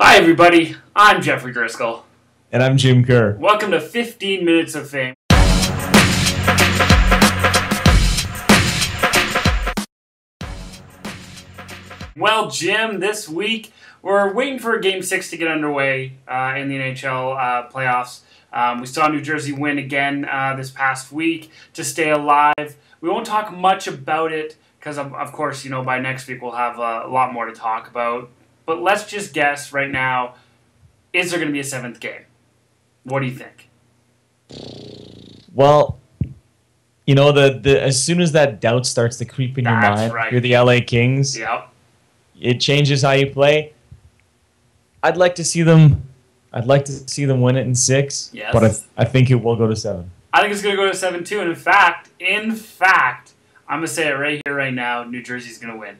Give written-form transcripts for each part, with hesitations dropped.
Hi, everybody. I'm Jeffrey Driscoll. And I'm Jim Kerr. Welcome to 15 Minutes of Fame. Well, Jim, this week we're waiting for Game 6 to get underway in the NHL playoffs. We saw New Jersey win again this past week to stay alive. We won't talk much about it because, of course, you know, by next week we'll have a lot more to talk about. But let's just guess right now, is there going to be a 7th game? What do you think? Well, you know, as soon as that doubt starts to creep in your mind, right. You're the LA Kings. Yep. It changes how you play. I'd like to see them win it in 6. Yes. But I think it will go to 7. I think it's going to go to 7 too. And in fact, I'm going to say it right here, right now. New Jersey's going to win.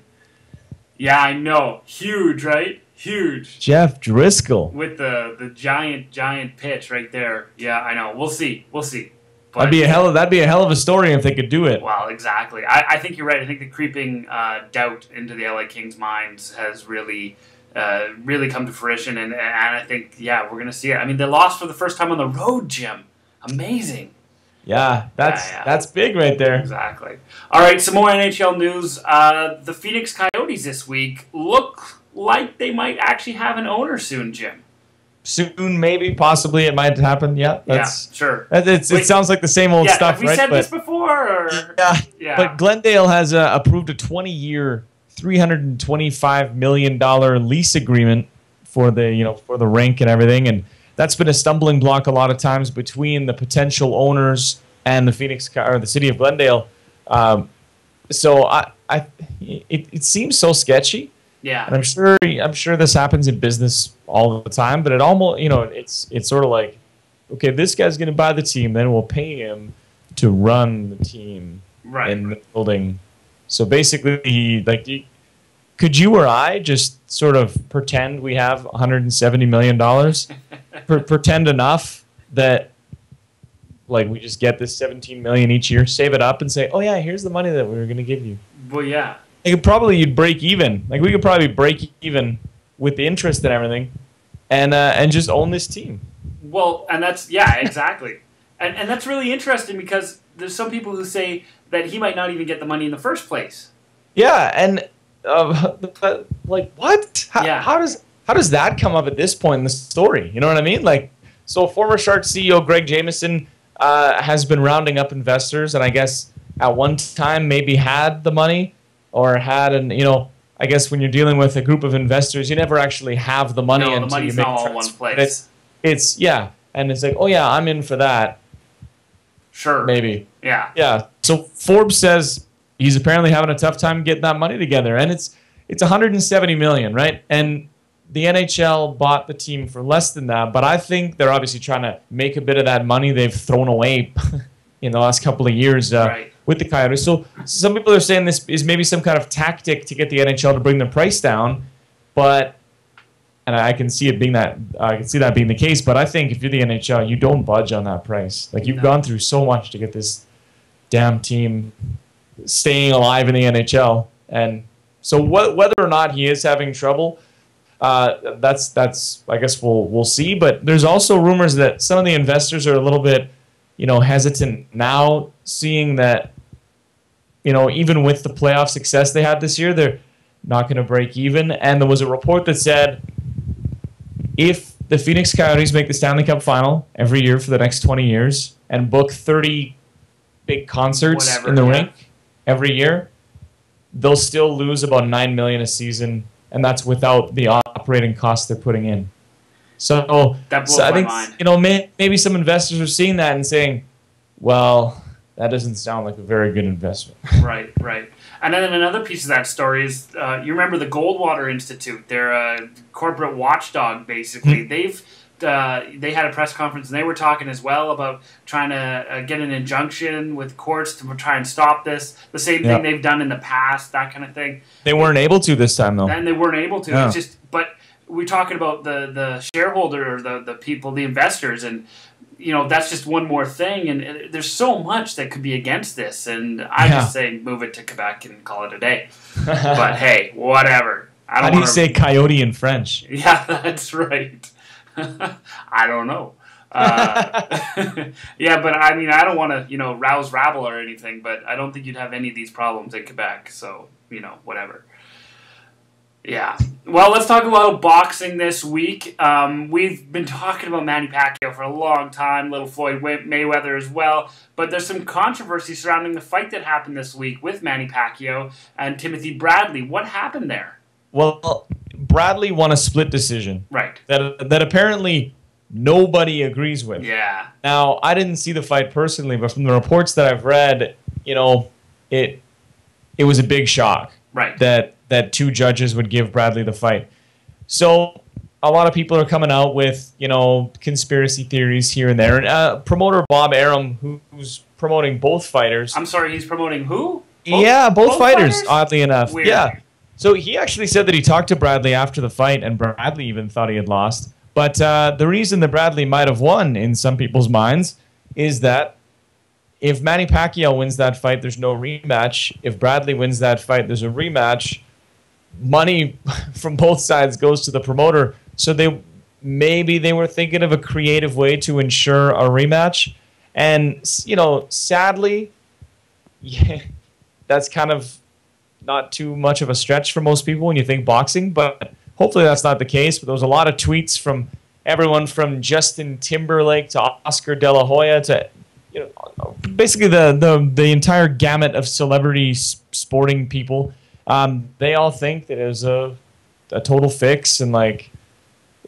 Yeah, I know. Huge, right? Huge. Jeff Driscoll. With the giant pitch right there. Yeah, I know. We'll see. But, That'd be a hell of a story if they could do it. Well, exactly. I think you're right. I think the creeping doubt into the LA Kings' minds has really come to fruition, and I think, yeah, we're going to see it. I mean, they lost for the first time on the road, Jim. Amazing. Yeah, that's big right there. Exactly. All right, some more NHL news. The Phoenix Coyotes this week look like they might actually have an owner soon, Jim. Soon, maybe, possibly, it might happen. Yeah, sure. It sounds like the same old stuff, have we right? said this before? Or? Yeah. But Glendale has approved a 20-year, $325 million lease agreement for the rink and everything, and that's been a stumbling block a lot of times between the potential owners and the the city of Glendale. So it seems so sketchy. Yeah. And I'm sure this happens in business all the time, but it almost, it's sort of like, okay, this guy's going to buy the team, then we'll pay him to run the team in the building. So basically, could you or I just sort of pretend we have $170 million? Pretend enough that we just get this $17 million each year, save it up, and say, oh yeah, here's the money that we were going to give you. Well, yeah. You'd break even. We could probably break even with the interest and everything, and just own this team. Well, and that's exactly, and that's really interesting because there's some people who say that he might not even get the money in the first place. Yeah, and what? How does that come up at this point in the story? You know what I mean? So former Sharks CEO Greg Jameson has been rounding up investors, and I guess at one time maybe had the money. Or I guess when you're dealing with a group of investors, you never actually have the money until the money's you make not all in one place. And it's like, oh yeah, I'm in for that. Sure. Maybe. Yeah. Yeah. So Forbes says he's apparently having a tough time getting that money together, and it's $170 million, right? And the NHL bought the team for less than that, but I think they're obviously trying to make a bit of that money they've thrown away in the last couple of years. With the Coyotes. So some people are saying this is maybe some kind of tactic to get the NHL to bring the price down, and I can see it being that being the case, but I think if you're the NHL, you don't budge on that price. You've gone through so much to get this damn team staying alive in the NHL. And so whether or not he is having trouble, that's I guess we'll see, but there's also rumors that some of the investors are a little bit hesitant now, seeing that even with the playoff success they had this year, they're not going to break even. And there was a report that said if the Phoenix Coyotes make the Stanley Cup Final every year for the next 20 years and book 30 big concerts in the rink every year, they'll still lose about $9 million a season, and that's without the operating costs they're putting in. So that blows my mind. Maybe some investors are seeing that and saying, well, that doesn't sound like a very good investment. Right. And then another piece of that story is, you remember the Goldwater Institute? They're a corporate watchdog, basically. They had a press conference, and they were talking as well about trying to get an injunction with courts to try and stop this. The same thing they've done in the past, that kind of thing. They weren't able to this time, though. And they weren't able to. Yeah. But we're talking about the shareholder or the people, the investors, and that's just one more thing, and there's so much that could be against this, and I just say move it to Quebec and call it a day. But hey, whatever. How do you say coyote in French? Yeah, that's right. I don't know. Yeah, but I mean, I don't want to, rouse rabble or anything, but I don't think you'd have any of these problems in Quebec. So, whatever. Yeah. Well, let's talk about boxing this week. We've been talking about Manny Pacquiao for a long time, little Floyd Mayweather as well, but there's some controversy surrounding the fight that happened this week with Manny Pacquiao and Timothy Bradley. What happened there? Well, Bradley won a split decision. Right. That apparently nobody agrees with. Yeah. Now, I didn't see the fight personally, but from the reports that I've read, it was a big shock. Right. That two judges would give Bradley the fight. So a lot of people are coming out with, conspiracy theories here and there. And promoter Bob Arum, who's promoting both fighters. I'm sorry, he's promoting who? Both fighters, oddly enough. Weird. Yeah. So he actually said that he talked to Bradley after the fight, and Bradley even thought he had lost. But the reason that Bradley might have won in some people's minds is that if Manny Pacquiao wins that fight, there's no rematch. If Bradley wins that fight, there's a rematch. Money from both sides goes to the promoter. So maybe they were thinking of a creative way to ensure a rematch. And, sadly, yeah, that's kind of not too much of a stretch for most people when you think boxing. But hopefully that's not the case. But there was a lot of tweets from everyone from Justin Timberlake to Oscar De La Hoya to basically the entire gamut of celebrity sporting people. They all think that it was a total fix, and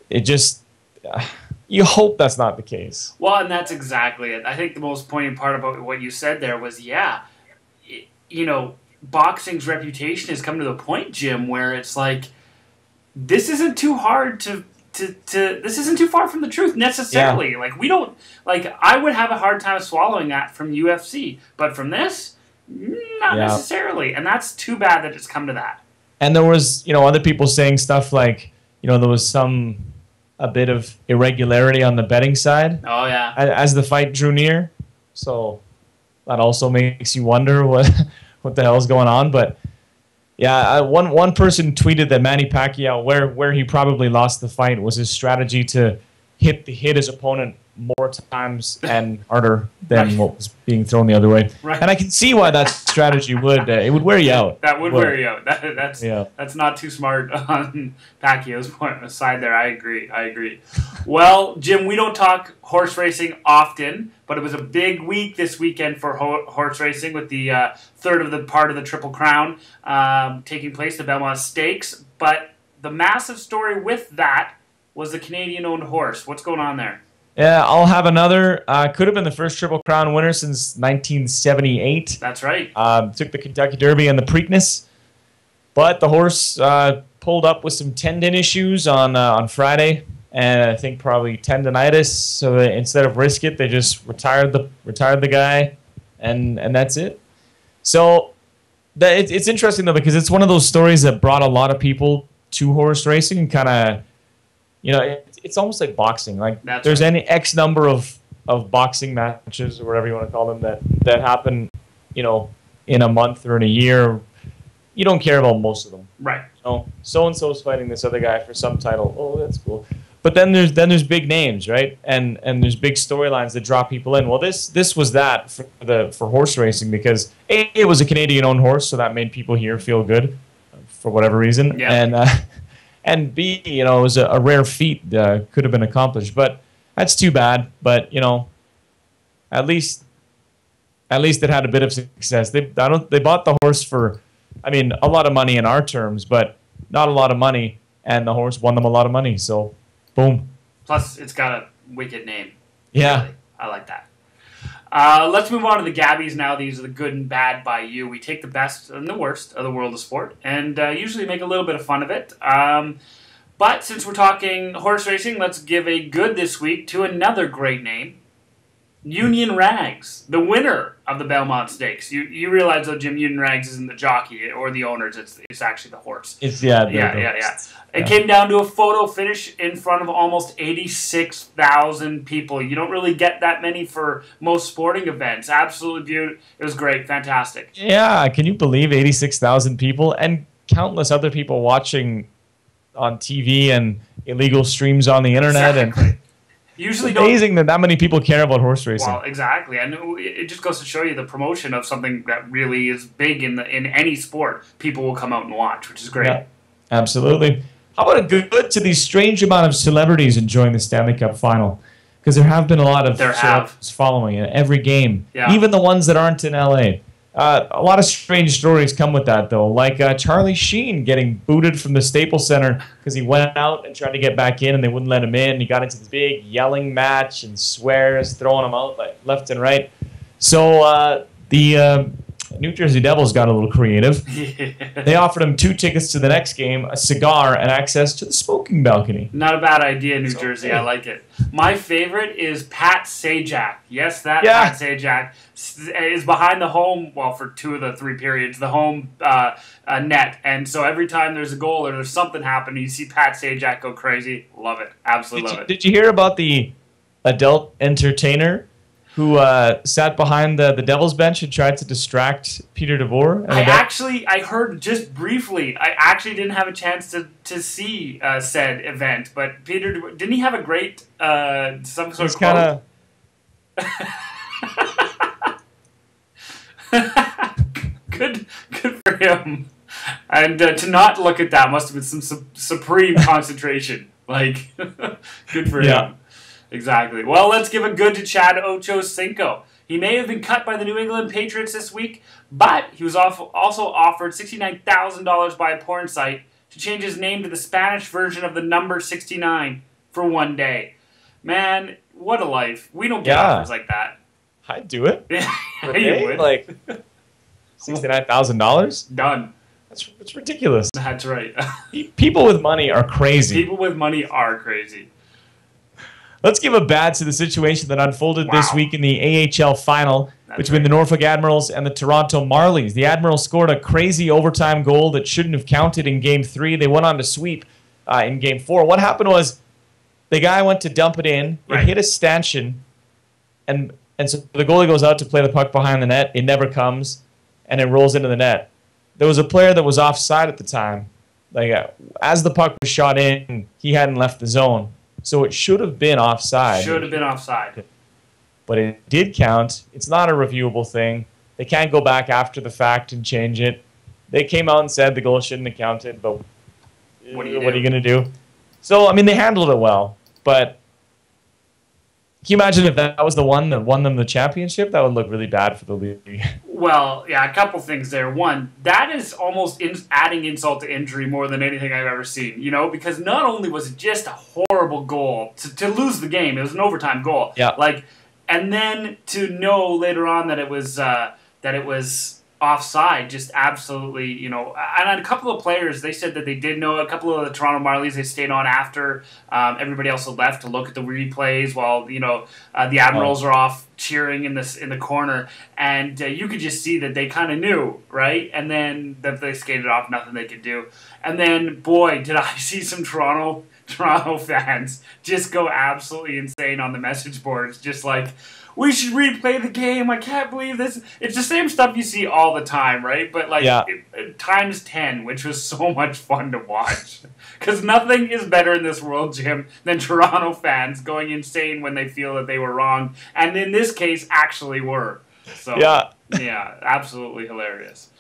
it just you hope that's not the case. Well, and that's exactly it. I think the most poignant part about what you said there was, boxing's reputation has come to the point, Jim, where it's like this isn't too hard to this isn't too far from the truth necessarily. Yeah. I would have a hard time swallowing that from UFC, but from this, not necessarily. And that's too bad that it's come to that. And there was, other people saying stuff like, there was a bit of irregularity on the betting side. Oh yeah. As the fight drew near. So that also makes you wonder what the hell's going on, but yeah, one person tweeted that Manny Pacquiao, where he probably lost the fight, was his strategy to hit his opponent more times and harder than what was being thrown the other way. Right. And I can see why that strategy would wear you out. That would wear you out. That's not too smart on Pacquiao's side there. I agree. Well, Jim, we don't talk horse racing often, but it was a big week this weekend for horse racing with the third of the part of the Triple Crown taking place, the Belmont Stakes. But the massive story with that was the Canadian-owned horse. What's going on there? Yeah, I'll have another. Could have been the first Triple Crown winner since 1978. That's right. Took the Kentucky Derby and the Preakness. But the horse pulled up with some tendon issues on Friday, and I think probably tendonitis. So instead of risk it, they just retired the guy, and that's it. So it's interesting though, because it's one of those stories that brought a lot of people to horse racing and kind of, it's almost like boxing. There's any X number of boxing matches or whatever you want to call them that happen, in a month or in a year. You don't care about most of them. Right. So and so's fighting this other guy for some title. Oh, that's cool. But then there's big names, right? And there's big storylines that draw people in. Well, this was that for horse racing because A, it was a Canadian-owned horse, so that made people here feel good for whatever reason. Yeah. And B, it was a rare feat could have been accomplished. But that's too bad. But at least it had a bit of success. They bought the horse for, a lot of money in our terms, but not a lot of money, and the horse won them a lot of money. So, boom. Plus, it's got a wicked name. Yeah, really. I like that. Let's move on to the GABBYs now. These are the good and bad by you. We take the best and the worst of the world of sport and usually make a little bit of fun of it. But since we're talking horse racing, let's give a good this week to another great name, Union Rags, the winner of the Belmont Stakes. You realize, though, Jim, Union Rags isn't the jockey or the owners. It's actually the horse. Yeah. It came down to a photo finish in front of almost 86,000 people. You don't really get that many for most sporting events. Absolutely beautiful. It was great. Fantastic. Yeah. Can you believe 86,000 people? And countless other people watching on TV and illegal streams on the internet. Exactly. And Usually it's amazing that many people care about horse racing. Well, exactly, and it just goes to show you the promotion of something that really is big in any sport. People will come out and watch, which is great. Yeah, absolutely. How about a good to these strange amount of celebrities enjoying the Stanley Cup Final? Because there have been a lot of celebrities following it every game, even the ones that aren't in LA. A lot of strange stories come with that, though, like Charlie Sheen getting booted from the Staples Center because he went out and tried to get back in and they wouldn't let him in. He got into this big yelling match and swears, throwing him out like left and right. So the New Jersey Devils got a little creative. They offered him 2 tickets to the next game, a cigar, and access to the smoking balcony. Not a bad idea, New Jersey. I like it. My favorite is Pat Sajak. Yes, Pat Sajak is behind the home, well, for 2 of the 3 periods, the home net. And so every time there's a goal or there's something happening, you see Pat Sajak go crazy. Love it. Absolutely love it. Did you hear about the adult entertainer who sat behind the Devils bench and tried to distract Peter DeVore? I heard just briefly. I actually didn't have a chance to see said event, but Peter DeVore, didn't he have a great some sort of quote? Good for him. And to not look at that must have been some supreme concentration. Like, good for him. Exactly. Well, let's give a good to Chad Ochocinco. He may have been cut by the New England Patriots this week, but he was also offered $69,000 by a porn site to change his name to the Spanish version of the number 69 for 1 day. Man, what a life. We don't get offers like that. I'd do it. You would. Like $69,000? Done. That's ridiculous. That's right. People with money are crazy. People with money are crazy. Let's give a bad to the situation that unfolded this week in the AHL final between the Norfolk Admirals and the Toronto Marlies. The Admirals scored a crazy overtime goal that shouldn't have counted in Game 3. They went on to sweep in Game 4. What happened was the guy went to dump it in. It hit a stanchion, and so the goalie goes out to play the puck behind the net. It never comes, and it rolls into the net. There was a player that was offside at the time. Like as the puck was shot in, he hadn't left the zone. So it should have been offside. Should have been offside. But it did count. It's not a reviewable thing. They can't go back after the fact and change it. They came out and said the goal shouldn't have counted, but what are you going to do? So, I mean, they handled it well. But can you imagine if that was the one that won them the championship? That would look really bad for the league. Well, yeah, a couple things there. One, that is almost adding insult to injury more than anything I've ever seen, you know, because not only was it just a horrible goal to lose the game, it was an overtime goal. Yeah. Like, and then to know later on that it was offside, just absolutely, you know. And a couple of players, they said that they did know. A couple of the Toronto Marlies, they stayed on after everybody else had left to look at the replays while, you know, the Admirals are off cheering in the corner, and you could just see that they kind of knew, right? And then that they skated off, nothing they could do. And then, boy, did I see some Toronto fans just go absolutely insane on the message boards, just like, we should replay the game. I can't believe this. It's the same stuff you see all the time, right? But like times 10, which was so much fun to watch. Because nothing is better in this world, Jim, than Toronto fans going insane when they feel that they were wrong. And in this case, actually were. So, yeah, absolutely hilarious.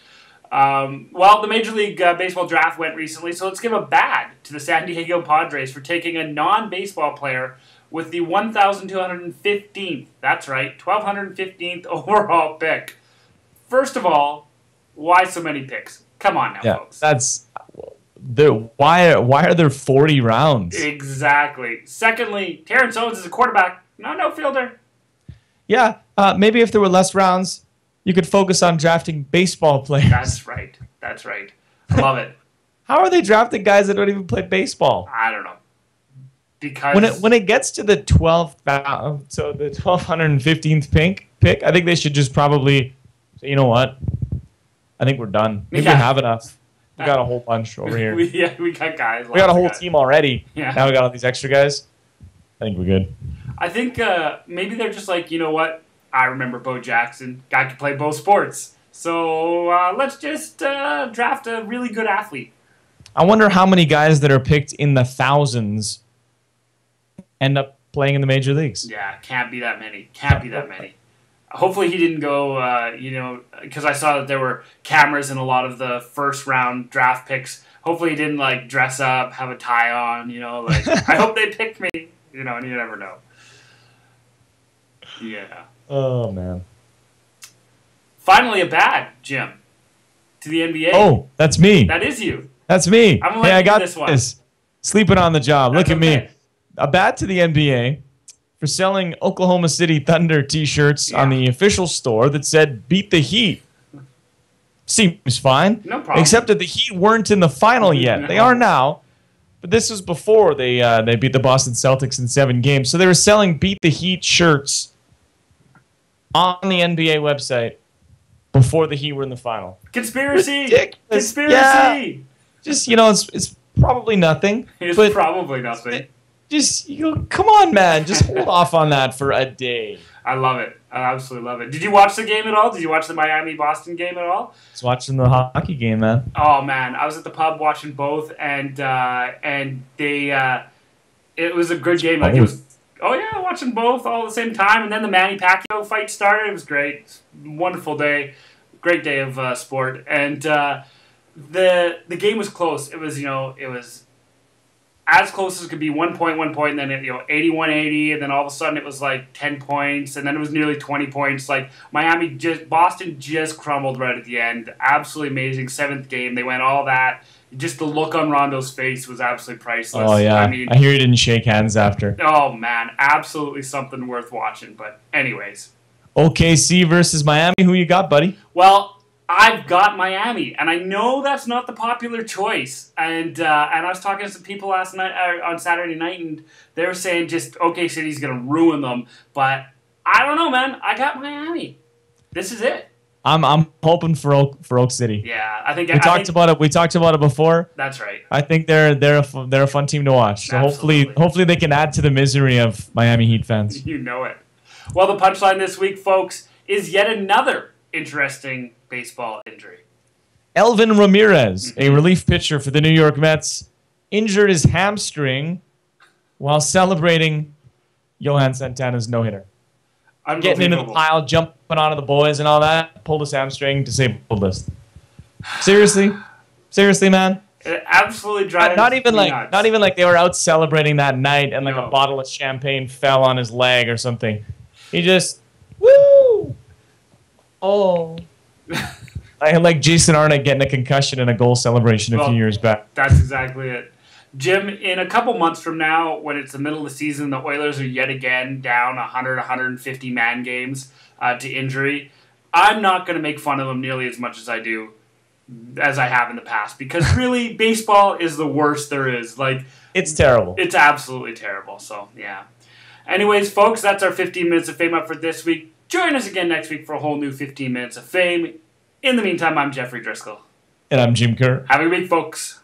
Well, the Major League Baseball draft went recently, so let's give a bad to the San Diego Padres for taking a non-baseball player with the 1,215th, that's right, 1,215th overall pick. First of all, why so many picks? Come on now, folks. Why are there 40 rounds? Exactly. Secondly, Terrence Owens is a quarterback, no fielder. Yeah, maybe if there were less rounds, you could focus on drafting baseball players. That's right. I love it. How are they drafting guys that don't even play baseball? I don't know. Because when it gets to the 1215th pick, I think they should just probably say, you know what? I think we're done. We have enough. We got a whole bunch over here. we got guys. We got a whole team already. Yeah. Now we got all these extra guys. I think we're good. I think maybe they're just like, you know what? I remember Bo Jackson. Guy could play both sports. So let's just draft a really good athlete. I wonder how many guys that are picked in the thousands end up playing in the major leagues. Yeah, can't be that many. Can't be that many. Hopefully he didn't go, because I saw that there were cameras in a lot of the first round draft picks. Hopefully he didn't, like, dress up, have a tie on, like, I hope they picked me, and you never know. Yeah. Oh, man. Finally a bad, Jim, to the NBA. Oh, that's me. That is you. That's me. I'm gonna I got this one. Sleeping on the job. That's Look at okay. me. A bat to the NBA for selling Oklahoma City Thunder T-shirts on the official store that said "Beat the Heat." Seems fine. No problem. Except that the Heat weren't in the final yet. No. They are now. But this was before they beat the Boston Celtics in 7 games. So they were selling "Beat the Heat" shirts on the NBA website before the Heat were in the final. Conspiracy. Ridiculous. Conspiracy. Yeah. Just, it's probably nothing. It's but probably nothing. just, come on, man. Just hold off on that for a day. I love it. I absolutely love it. Did you watch the game at all? Did you watch the Miami-Boston game at all? I was watching the hockey game, man. Oh, man. I was at the pub watching both, and they it was a good game. Like, it was, watching both all at the same time, and then the Manny Pacquiao fight started. It was great. Wonderful day. Great day of sport. And the game was close. It was, it was as close as could be, 1 point, and then 81-80, and then all of a sudden it was like 10 points, and then it was nearly 20 points. Like, Boston just crumbled right at the end. Absolutely amazing. 7th game, they went all that. Just the look on Rondo's face was absolutely priceless. Oh, yeah. I hear he didn't shake hands after. Oh, man. Absolutely something worth watching. But anyways. OKC versus Miami. Who you got, buddy? Well, I've got Miami, and I know that's not the popular choice. And I was talking to some people last night on Saturday night, and they were saying just OKC's going to ruin them. But I don't know, man. I got Miami. This is it. I'm hoping for Oak City. Yeah, I think we talked about it. We talked about it before. That's right. I think they're a fun team to watch. So Absolutely. hopefully they can add to the misery of Miami Heat fans. You know it. Well, the punchline this week, folks, is yet another interesting baseball injury. Elvin Ramirez, a relief pitcher for the New York Mets, injured his hamstring while celebrating Johan Santana's no-hitter. Getting into the pile, jumping onto the boys and all that, pulled his hamstring, disabled list. Seriously, man. It absolutely drives not even me nuts. Not even like they were out celebrating that night and like a bottle of champagne fell on his leg or something. He just woo. Oh. I had like Jason Arnott getting a concussion in a goal celebration a few years back. That's exactly it. Jim, in a couple months from now, when it's the middle of the season, the Oilers are yet again down 100, 150 man games to injury. I'm not going to make fun of them nearly as much as I have in the past, because really, baseball is the worst there is. Like, it's terrible. It's absolutely terrible. So, yeah. Anyways, folks, that's our 15 minutes of fame up for this week. Join us again next week for a whole new 15 minutes of fame. In the meantime, I'm Jeffrey Driscoll. And I'm Jim Kerr. Have a good week, folks.